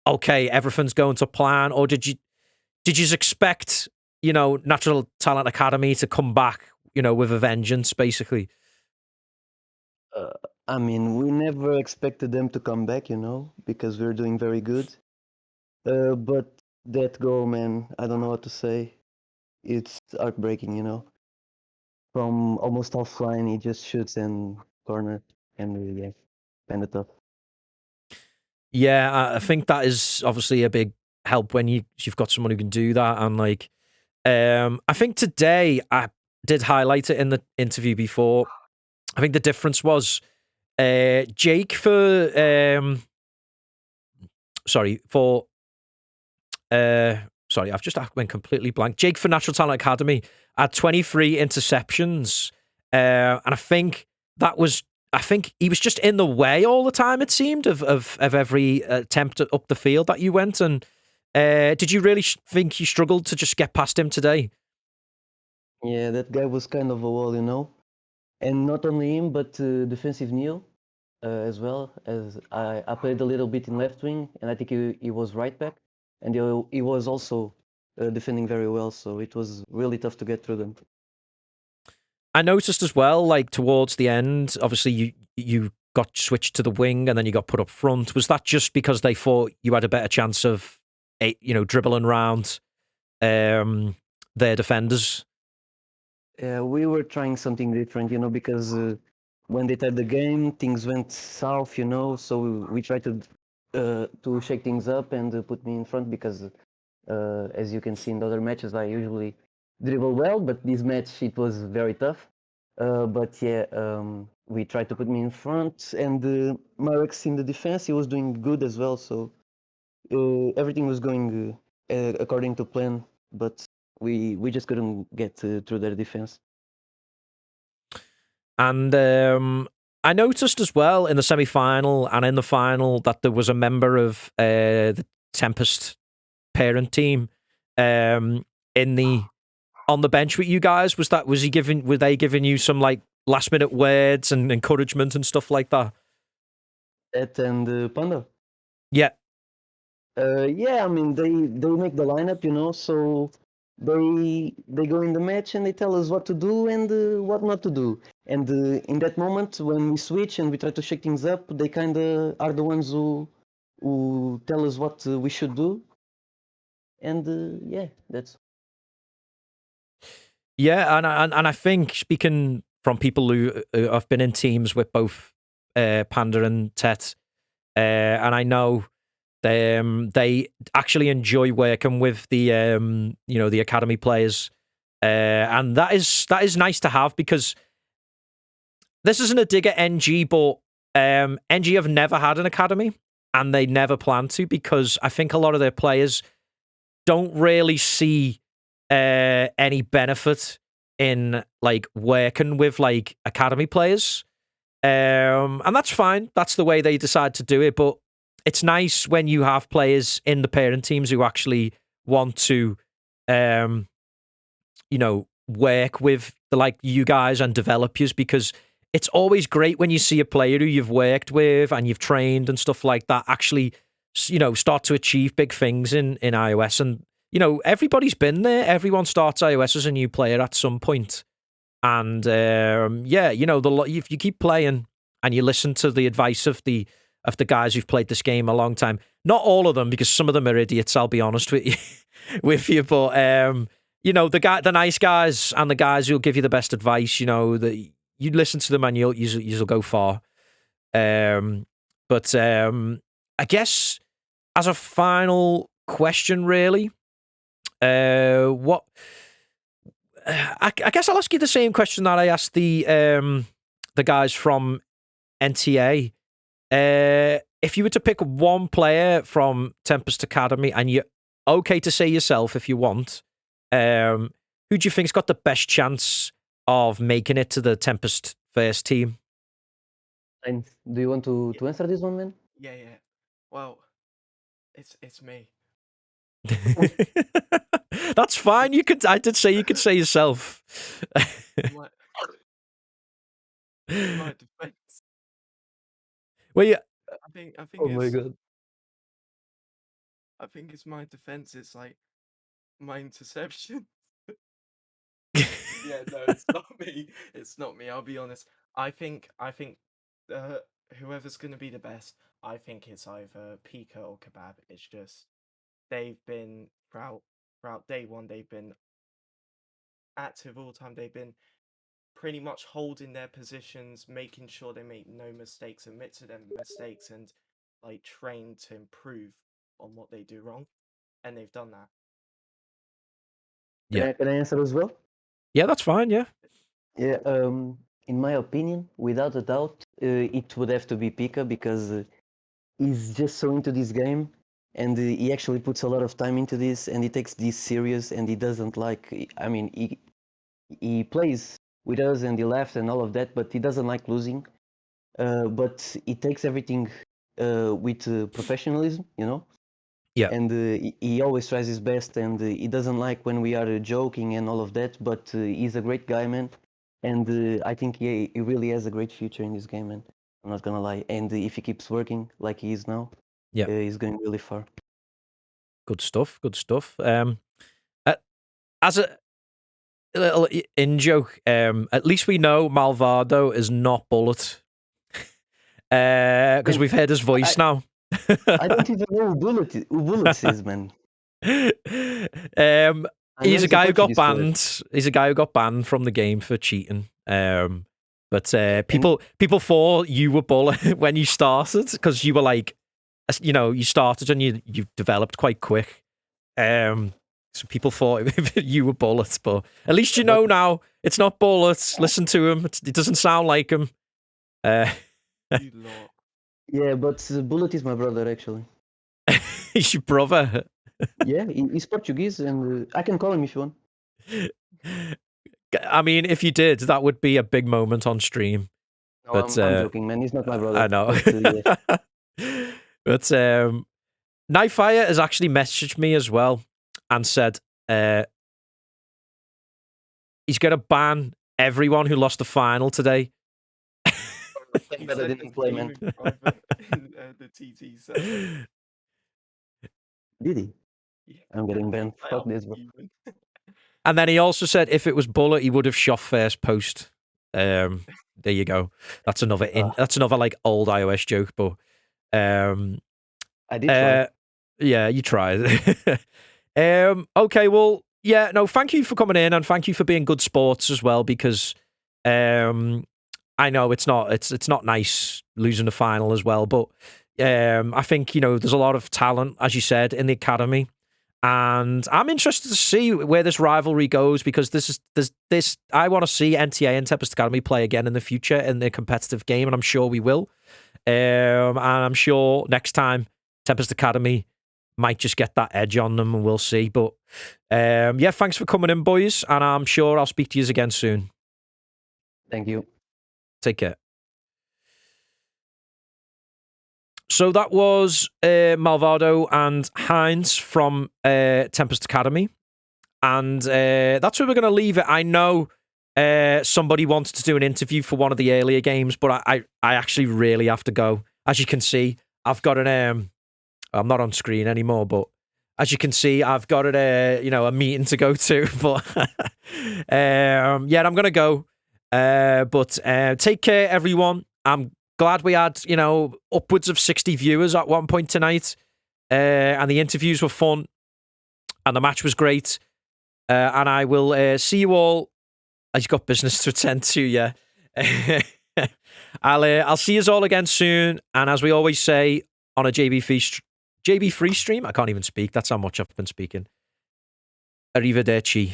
okay, everything's going to plan, or did you expect, Natural Talent Academy to come back, with a vengeance, basically? We never expected them to come back, because we're doing very good. But that goal, man, I don't know what to say. It's heartbreaking, you know. From almost offline, he just shoots and corner, and yeah, kind of tough. Yeah, I think that is obviously a big help when you've got someone who can do that. And like, I think today I did highlight it in the interview before. I think the difference was Jake sorry, I've just went completely blank. Jake for Natural Talent Academy had 23 interceptions, and I think he was just in the way all the time. It seemed of every attempt up the field that you went. And did you really think you struggled to just get past him today? Yeah, that guy was kind of a wall, you know. And not only him, but defensive Neil as well. As I played a little bit in left wing, and I think he was right back, and he was also defending very well. So it was really tough to get through them. I noticed as well, like towards the end, obviously you got switched to the wing and then you got put up front. Was that just because they thought you had a better chance of, dribbling around their defenders? We were trying something different, you know, because when they tied the game, things went south, you know. So we tried to shake things up and put me in front because, as you can see in the other matches, I usually dribble well, but this match it was very tough. But yeah, we tried to put me in front, and Marex in the defense, he was doing good as well. So everything was going according to plan, but we just couldn't get through their defense. And I noticed as well in the semi-final and in the final that there was a member of the Tempest parent team in on the bench with you guys. Were they giving you some like last minute words and encouragement and stuff like that? That and Panda. Yeah. Yeah, I mean they make the lineup, you know, so they go in the match and they tell us what to do and what not to do. And in that moment when we switch and we try to shake things up, they kind of are the ones who tell us what we should do. And yeah, that's Yeah, and I think speaking from people who have been in teams with both Panda and Tet, and I know they actually enjoy working with the the academy players, and that is nice to have, because this isn't a dig at NG, but NG have never had an academy and they never plan to, because I think a lot of their players don't really see any benefit in like working with like academy players. And that's fine. That's the way they decide to do it. But it's nice when you have players in the parent teams who actually want to, work with the like you guys and develop yous, because it's always great when you see a player who you've worked with and you've trained and stuff like that actually, start to achieve big things in iOS. And, everybody's been there. Everyone starts iOS as a new player at some point. And if you keep playing and you listen to the advice of the guys who've played this game a long time, not all of them, because some of them are idiots, I'll be honest with you, but the nice guys and the guys who'll give you the best advice, that you listen to them and you'll go far. But I guess as a final question, really, what? I guess I'll ask you the same question that I asked the guys from NTA. If you were to pick one player from Tempest Academy, and you're okay to say yourself if you want, who do you think's got the best chance of making it to the Tempest first team? And do you want to answer this one, man? Yeah. Well, it's me. That's fine. I did say you could say yourself. My defense. Well, yeah. I think Oh my god. I think it's my defense. It's like my interception. Yeah, no, it's not me. It's not me. I'll be honest. I think whoever's gonna be the best, I think it's either Pika or Kebab. It's just they've been throughout day one. They've been active all the time. They've been pretty much holding their positions, making sure they make no mistakes, admit to their mistakes, and like train to improve on what they do wrong. And they've done that. Yeah. Can I answer as well? Yeah, that's fine. Yeah. Yeah. In my opinion, without a doubt, it would have to be Pika because he's just so into this game, and he actually puts a lot of time into this, and he takes this serious, and he doesn't like. I mean, he plays with us and he laughs and all of that, but he doesn't like losing. But he takes everything with professionalism, you know. Yeah. And he always tries his best, and he doesn't like when we are joking and all of that. But he's a great guy, man, and I think he really has a great future in this game, man. I'm not gonna lie. And if he keeps working like he is now, Yeah. he's going really far. Good stuff. Good stuff. As a little in joke, at least we know Malvado is not Bullet, because we've heard his voice now. I don't even know who Bullet is, man. He's a guy who got Portuguese player. banned. He's a guy who got banned from the game for cheating. But people thought you were Bullet when you started because you were like, you know, you started and you developed quite quick. So people thought you were Bullet, but at least you know now it's not Bullet. Listen to him; it doesn't sound like him. You lot. Yeah, but Bullet is my brother, actually. He's your brother. Yeah, he's Portuguese, and I can call him if you want. I mean, if you did, that would be a big moment on stream. No, But, I'm joking, man. He's not my brother. I know. But, yeah. But Nightfire has actually messaged me as well and said he's going to ban everyone who lost the final today. He But I said didn't this play, game man. in private in the TT session. Did he? Yeah. I'm getting banned. I Fuck am this, bro. even. And then he also said if it was Bullet, he would have shot first post. There you go. That's another that's another like old iOS joke, but I did try. yeah, you tried. Okay, well, yeah, no, thank you for coming in and thank you for being good sports as well because I know it's not nice losing the final as well, but I think, you know, there's a lot of talent, as you said, in the academy. And I'm interested to see where this rivalry goes because this I want to see NTA and Tempest Academy play again in the future in the competitive game, and I'm sure we will. And I'm sure next time Tempest Academy might just get that edge on them, and we'll see. But yeah, thanks for coming in, boys, and I'm sure I'll speak to you again soon. Thank you. Take care. So that was Malvado and Heinz from Tempest Academy. And that's where we're going to leave it. I know somebody wanted to do an interview for one of the earlier games, but I actually really have to go. As you can see, I've got an... I'm not on screen anymore, but as you can see, I've got a meeting to go to. But yeah, I'm going to go. But take care, everyone. I'm glad we had, upwards of 60 viewers at one point tonight. And the interviews were fun. And the match was great. And I will see you all. I've got business to attend to, yeah. I'll see you all again soon. And as we always say on a JB free stream, I can't even speak. That's how much I've been speaking. Arrivederci.